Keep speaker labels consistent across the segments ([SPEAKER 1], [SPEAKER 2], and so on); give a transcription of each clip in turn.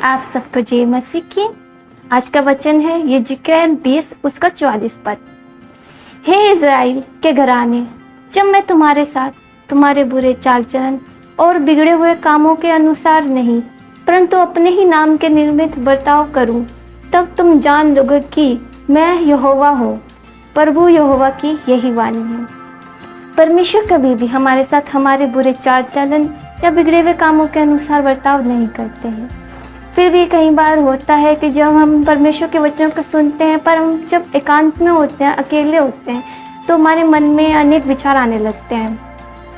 [SPEAKER 1] आप सबको जय मसीह की। आज का वचन है यिर्मयाह 20 उसका 44 पद। हे इज़राइल के घराने, जब मैं तुम्हारे साथ तुम्हारे बुरे चाल चलन और बिगड़े हुए कामों के अनुसार नहीं, परंतु अपने ही नाम के निर्मित बर्ताव करूं, तब तुम जान लोगे कि मैं यहोवा हूँ। प्रभु यहोवा की यही वाणी है। परमेश्वर कभी भी हमारे साथ हमारे बुरे चाल चलन या बिगड़े हुए कामों के अनुसार बर्ताव नहीं करते हैं। फिर भी कई बार होता है कि जब हम परमेश्वर के वचनों को सुनते हैं, पर हम जब एकांत में होते हैं, अकेले होते हैं, तो हमारे मन में अनेक विचार आने लगते हैं।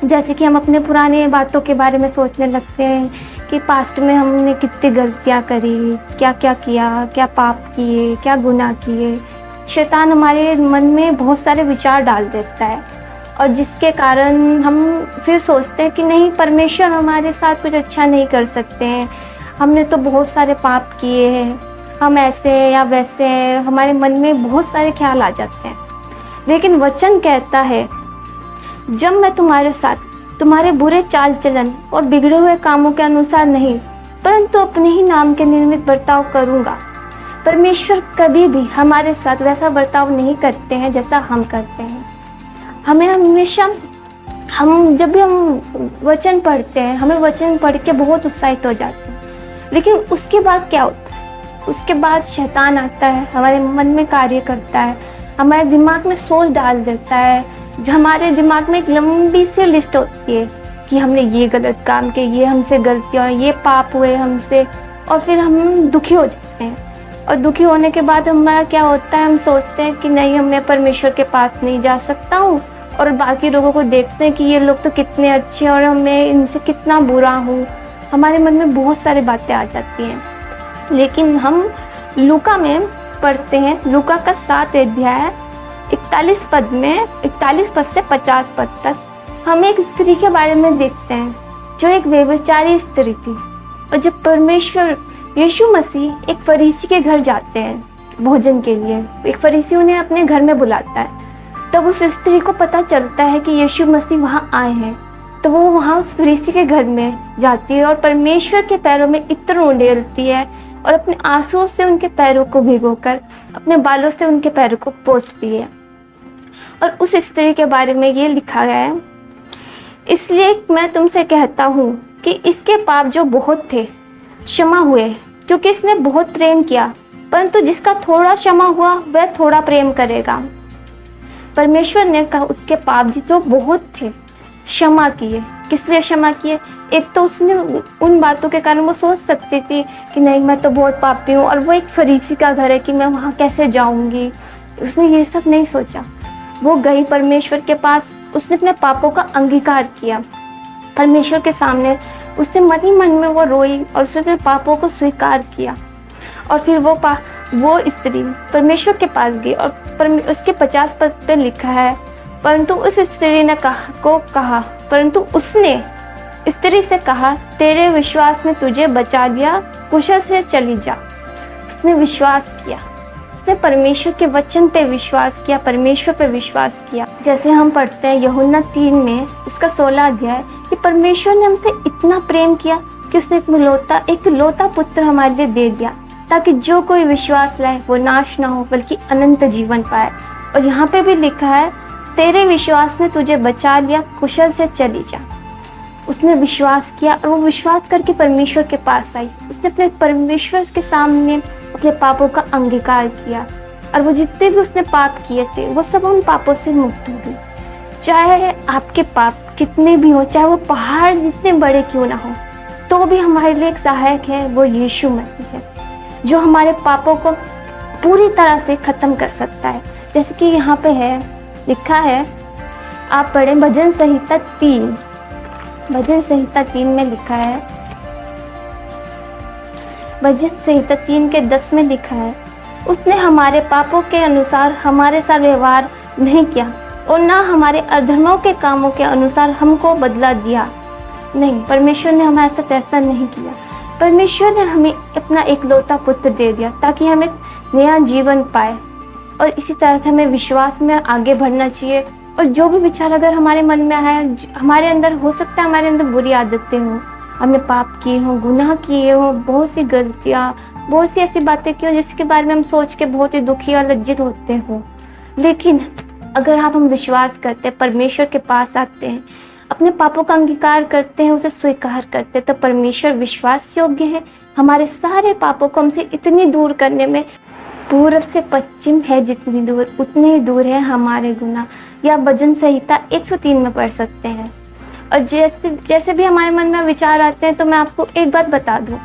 [SPEAKER 1] जैसे कि हम अपने पुराने बातों के बारे में सोचने लगते हैं कि पास्ट में हमने कितनी गलतियाँ करी, क्या क्या किया, क्या पाप किए, क्या गुनाह किए। शैतान हमारे मन में बहुत सारे विचार डाल देता है, और जिसके कारण हम फिर सोचते हैं कि नहीं, परमेश्वर हमारे साथ कुछ अच्छा नहीं कर सकते हैं, हमने तो बहुत सारे पाप किए हैं, हम ऐसे हैं या वैसे हैं। हमारे मन में बहुत सारे ख्याल आ जाते हैं। लेकिन वचन कहता है, जब मैं तुम्हारे साथ तुम्हारे बुरे चाल चलन और बिगड़े हुए कामों के अनुसार नहीं, परंतु अपने ही नाम के निर्मित बर्ताव करूँगा। परमेश्वर कभी भी हमारे साथ वैसा बर्ताव नहीं करते हैं जैसा हम करते हैं। हमें हमेशा जब भी हम वचन पढ़ते हैं, हमें वचन पढ़ के बहुत उत्साहित हो जाते हैं। लेकिन उसके बाद क्या होता है? उसके बाद शैतान आता है, हमारे मन में कार्य करता है, हमारे दिमाग में सोच डाल देता है। जो हमारे दिमाग में एक लंबी सी लिस्ट होती है कि हमने ये गलत काम किए, ये हमसे गलतियाँ, ये पाप हुए हमसे, और फिर हम दुखी हो जाते हैं। और दुखी होने के बाद हमारा क्या होता है? हम सोचते हैं कि नहीं, मैं परमेश्वर के पास नहीं जा सकता हूँ, और बाकी लोगों को देखते हैं कि ये लोग तो कितने अच्छे और मैं इनसे कितना बुरा हूँ। हमारे मन में बहुत सारी बातें आ जाती हैं। लेकिन हम लूका में पढ़ते हैं, लूका का 7 अध्याय 41 पद में, 41 पद से 50 पद तक हम एक स्त्री के बारे में देखते हैं जो एक व्यभिचारी स्त्री थी। और जब परमेश्वर यीशु मसीह एक फरीसी के घर जाते हैं भोजन के लिए, एक फरीसी उन्हें अपने घर में बुलाता है, तब उस स्त्री को पता चलता है कि यीशु मसीह वहाँ आए हैं। तो वो वहाँ उस फरीसी के घर में जाती है और परमेश्वर के पैरों में इत्र उंडेलती है, और अपने आंसुओं से उनके पैरों को भिगोकर अपने बालों से उनके पैरों को पोंछती है। और उस स्त्री के बारे में ये लिखा गया है, इसलिए मैं तुमसे कहता हूँ कि इसके पाप जो बहुत थे क्षमा हुए, क्योंकि इसने बहुत प्रेम किया। परंतु जिसका थोड़ा क्षमा हुआ वह थोड़ा प्रेम करेगा। परमेश्वर ने कहा उसके पाप जो बहुत थे क्षमा किए। किस लिए क्षमा किए? एक तो उसने उन बातों के कारण वो सोच सकती थी कि नहीं, मैं तो बहुत पापी हूँ, और वो एक फरीसी का घर है कि मैं वहाँ कैसे जाऊँगी। उसने ये सब नहीं सोचा। वो गई परमेश्वर के पास, उसने अपने पापों का अंगीकार किया परमेश्वर के सामने। उससे मन ही मन में वो रोई और उसने अपने पापों को स्वीकार किया। और फिर वो स्त्री परमेश्वर के पास गई, और उसके 50 पद पे लिखा है, परंतु उस स्त्री ने परंतु उसने स्त्री से कहा, तेरे विश्वास ने तुझे बचा लिया, कुशल से चली जा। उसने विश्वास किया, उसने परमेश्वर के वचन पे विश्वास किया, परमेश्वर पे विश्वास किया। जैसे हम पढ़ते हैं यूहन्ना 3 में उसका 16 अध्याय कि परमेश्वर ने हमसे इतना प्रेम किया कि उसने एक लौता पुत्र हमारे लिए दे दिया, ताकि जो कोई विश्वास लाए वो नाश ना हो बल्कि अनंत जीवन पाए। और यहाँ पे भी लिखा है, तेरे विश्वास ने तुझे बचा लिया, कुशल से चली जा। उसने विश्वास किया और वो विश्वास करके परमेश्वर के पास आई। उसने अपने परमेश्वर के सामने अपने पापों का अंगीकार किया, और वो जितने भी उसने पाप किए थे वो सब उन पापों से मुक्त हो गई। चाहे आपके पाप कितने भी हो, चाहे वो पहाड़ जितने बड़े क्यों ना हो, तो भी हमारे लिए एक सहायक है, वो यीशु मसीह है, जो हमारे पापों को पूरी तरह से ख़त्म कर सकता है। जैसे कि यहाँ पे है लिखा है, आप पढ़ें भजन संहिता 3 में लिखा है, भजन संहिता 3 के 10 में लिखा है, उसने हमारे पापों के अनुसार हमारे साथ व्यवहार नहीं किया, और ना हमारे अधर्मों के कामों के अनुसार हमको बदला दिया। नहीं, परमेश्वर ने हमारे साथ ऐसा नहीं किया। परमेश्वर ने हमें अपना एकलौता पुत्र दे दिया ताकि हम एक नया जीवन पाए। और इसी तरह से हमें विश्वास में आगे बढ़ना चाहिए। और जो भी विचार अगर हमारे मन में आए, हमारे अंदर हो सकता है हमारे अंदर बुरी आदतें हों, हमने पाप किए हों, गुनाह किए हों, बहुत सी गलतियाँ, बहुत सी ऐसी बातें की हों जिसके बारे में हम सोच के बहुत ही दुखी और लज्जित होते हों। लेकिन अगर हम विश्वास करते हैं, परमेश्वर के पास आते हैं, अपने पापों का अंगीकार करते हैं, उसे स्वीकार करते हैं, तो परमेश्वर विश्वास योग्य है। हमारे सारे पापों को हमसे इतनी दूर करने में, पूरब से पश्चिम है जितनी दूर, उतने ही दूर है हमारे गुनाह। या भजन संहिता 103 में पढ़ सकते हैं। और जैसे भी हमारे मन में विचार आते हैं, तो मैं आपको एक बात बता दूं,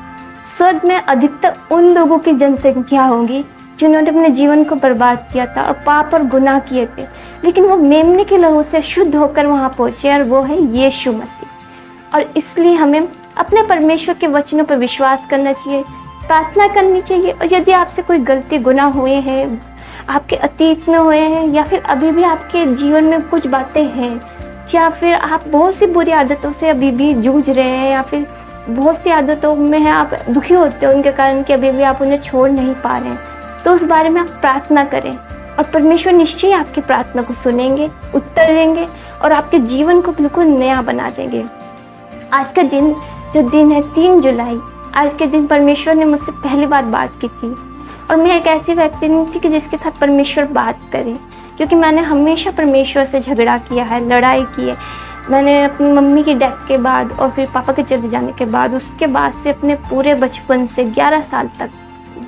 [SPEAKER 1] स्वर्ग में अधिकतर उन लोगों की जनसंख्या होगी जिन्होंने अपने जीवन को बर्बाद किया था और पाप और गुनाह किए थे, लेकिन वो मेमने के लहू से शुद्ध होकर वहाँ पहुँचे, और वो है यीशु मसीह। और इसलिए हमें अपने परमेश्वर के वचनों पर विश्वास करना चाहिए, प्रार्थना करनी चाहिए। और यदि आपसे कोई गलती गुनाह हुए हैं, आपके अतीत में हुए हैं, या फिर अभी भी आपके जीवन में कुछ बातें हैं, या फिर आप बहुत सी बुरी आदतों से अभी भी जूझ रहे हैं, या फिर बहुत सी आदतों में है आप दुखी होते हैं उनके कारण कि अभी भी आप उन्हें छोड़ नहीं पा रहे हैं, तो उस बारे में आप प्रार्थना करें, और परमेश्वर निश्चय आपकी प्रार्थना को सुनेंगे, उत्तर देंगे, और आपके जीवन को बिल्कुल नया बना देंगे। आज का दिन जो दिन है 3 जुलाई, आज के दिन परमेश्वर ने मुझसे पहली बार बात की थी। और मैं एक ऐसी व्यक्ति नहीं थी कि जिसके साथ परमेश्वर बात करे, क्योंकि मैंने हमेशा परमेश्वर से झगड़ा किया है, लड़ाई की है। मैंने अपनी मम्मी की डेथ के बाद और फिर पापा के चले जाने के बाद, उसके बाद से अपने पूरे बचपन से 11 साल तक,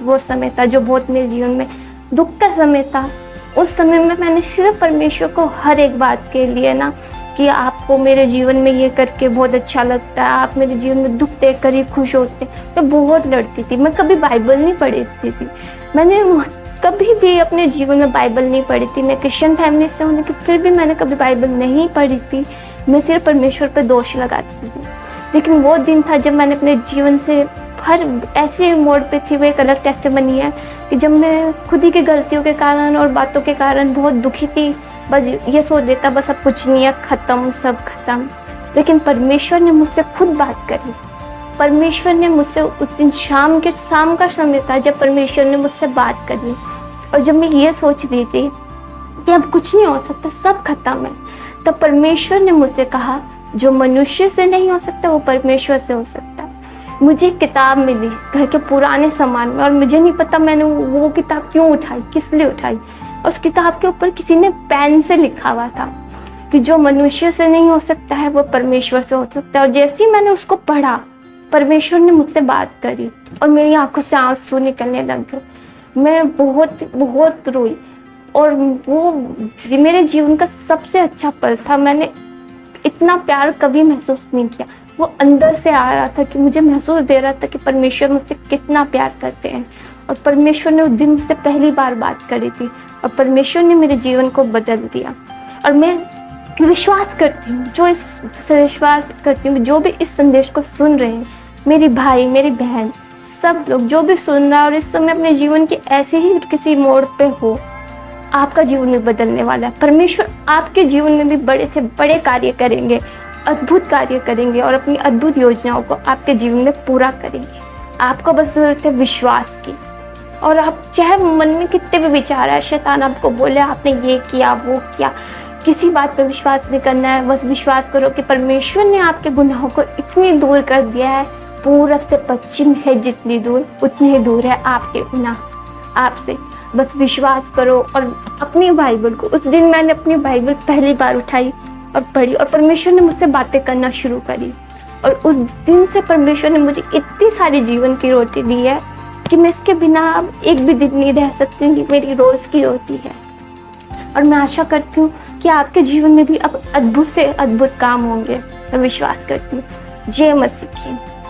[SPEAKER 1] वो समय था जो बहुत मेरे जीवन में दुख का समय था। उस समय में मैंने सिर्फ परमेश्वर को हर एक बात के लिए ना, कि आपको मेरे जीवन में ये करके बहुत अच्छा लगता है, आप मेरे जीवन में दुख देख कर ही खुश होते हैं, मैं बहुत लड़ती थी। मैं कभी बाइबल नहीं पढ़ती थी, मैंने कभी भी अपने जीवन में बाइबल नहीं पढ़ी थी। मैं क्रिश्चियन फैमिली से हूँ, लेकिन फिर भी मैंने कभी बाइबल नहीं पढ़ी थी। मैं सिर्फ परमेश्वर पर दोष लगाती थी। लेकिन वो दिन था जब मैंने अपने जीवन से हर ऐसे मोड़ पे थी, वो एक अलग टेस्टिमनी है कि जब मैं खुद ही की गलतियों के कारण और बातों के कारण बहुत दुखी थी, बस ये सोच लेता बस अब कुछ नहीं है, ख़त्म, सब ख़त्म। लेकिन परमेश्वर ने मुझसे खुद बात करी। परमेश्वर ने मुझसे उस दिन शाम का समय था जब परमेश्वर ने मुझसे बात करी, और जब मैं ये सोच रही थी कि अब कुछ नहीं हो सकता, सब खत्म है, तब परमेश्वर ने मुझसे कहा, जो मनुष्य से नहीं हो सकता वो परमेश्वर से हो सकता है। मुझे एक किताब मिली घर के पुराने सामान में, और मुझे नहीं पता मैंने वो किताब क्यों उठाई, किस लिए उठाई। उस किताब के ऊपर किसी ने पेन से लिखा हुआ था कि जो मनुष्य से नहीं हो सकता है वो परमेश्वर से हो सकता है। और जैसे ही मैंने उसको पढ़ा, परमेश्वर ने मुझसे बात करी और मेरी आंखों से आंसू निकलने लग गए। मैं बहुत बहुत रोई, और वो मेरे जीवन का सबसे अच्छा पल था। मैंने इतना प्यार कभी महसूस नहीं किया। वो अंदर से आ रहा था कि मुझे महसूस दे रहा था कि परमेश्वर मुझसे कितना प्यार करते हैं। और परमेश्वर ने उस दिन मुझसे पहली बार बात करी थी, और परमेश्वर ने मेरे जीवन को बदल दिया। और मैं विश्वास करती हूँ, जो भी इस संदेश को सुन रहे हैं, मेरी भाई, मेरी बहन, सब लोग जो भी सुन रहा है और इस समय अपने जीवन के ऐसे ही किसी मोड़ पे हो, आपका जीवन भी बदलने वाला है। परमेश्वर आपके जीवन में भी बड़े से बड़े कार्य करेंगे, अद्भुत कार्य करेंगे, और अपनी अद्भुत योजनाओं को आपके जीवन में पूरा करेंगे। आपको बस ज़रूरत है विश्वास की। और आप चाहे मन में कितने भी विचार है, शैतान आपको बोले आपने ये किया वो किया, किसी बात पर विश्वास नहीं करना है। बस विश्वास करो कि परमेश्वर ने आपके गुनाहों को इतनी दूर कर दिया है, पूरब से पश्चिम है जितनी दूर, उतनी ही दूर है आपके गुनाह आपसे। बस विश्वास करो। और अपनी बाइबल को, उस दिन मैंने अपनी बाइबल पहली बार उठाई और पढ़ी, और परमेश्वर ने मुझसे बातें करना शुरू करी। और उस दिन से परमेश्वर ने मुझे इतनी सारी जीवन की रोटी दी है कि मैं इसके बिना अब एक भी दिन नहीं रह सकती हूँ, कि मेरी रोज़ की रोटी है। और मैं आशा करती हूँ कि आपके जीवन में भी अब अद्भुत से अद्भुत काम होंगे। मैं विश्वास करती हूँ। जय मसीह की।